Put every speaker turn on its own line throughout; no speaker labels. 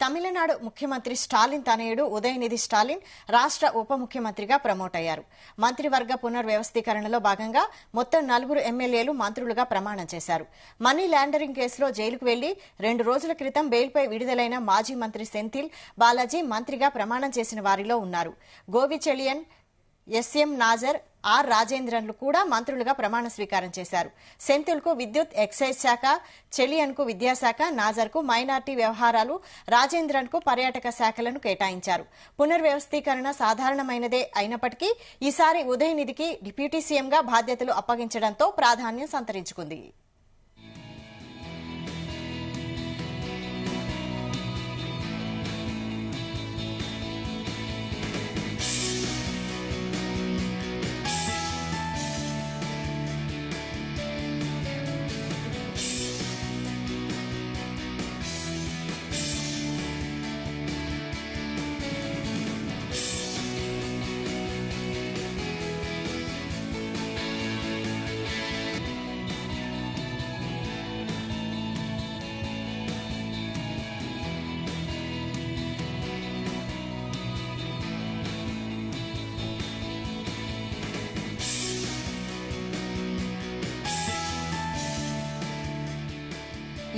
తమిళనాడు ముఖ్యమంత్రి స్టాలిన్ తనయుడు ఉదయనిధి స్టాలిన్ రాష్ట్ర ఉప ముఖ్యమంత్రిగా ప్రమోట్ అయ్యారు. మంత్రివర్గ పునర్వ్యవస్థీకరణలో భాగంగా మొత్తం 4 ఎమ్మెల్యేలు మంత్రులుగా ప్రమాణం చేశారు. మనీ లాండరింగ్ కేసులో జైలుకు వెళ్లి 2 రోజుల క్రితం బెయిల్పై విడుదలైన మాజీ మంత్రి సెంథిల్ బాలాజీ మంత్రిగా ప్రమాణం చేసిన వారిలో ఉన్నారు. గోవి చెలియన్, ఎస్ఎం నాజర్, ఆర్ రాజేంద్రన్లు కూడా మంత్రులుగా ప్రమాణ స్వీకారం చేశారు. సెంథిల్కు విద్యుత్, ఎక్సైజ్ శాఖ, చెలియన్కు విద్యాశాఖ, నాజర్కు మైనార్టీ వ్యవహారాలు, రాజేంద్రన్కు పర్యాటక శాఖలను కేటాయించారు. పునర్వ్యవస్థీకరణ సాధారణమైనదే అయినప్పటికీ ఈసారి ఉదయనిధికి డిప్యూటీ సీఎంగా బాధ్యతలు అప్పగించడంతో ప్రాధాన్యం సంతరించుకుంది.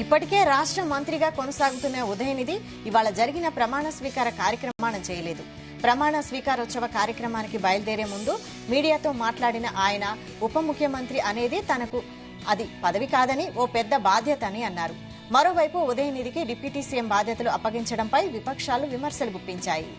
ఇప్పటికే రాష్ట్ర మంత్రిగా కొనసాగుతున్న ఉదయనిధి ఇవాళ జరిగిన ప్రమాణ స్వీకార కార్యక్రమాన్ని చేయలేదు. ప్రమాణ స్వీకారోత్సవ కార్యక్రమానికి బయలుదేరే ముందు మీడియాతో మాట్లాడిన ఆయన ఉప ముఖ్యమంత్రి అనేది తనకు అది పదవి కాదని ఓ పెద్ద బాధ్యత అని అన్నారు. మరోవైపు ఉదయనిధికి డిప్యూటీ సీఎం బాధ్యతలు అప్పగించడంపై విపక్షాలు విమర్శలు గుప్పించాయి.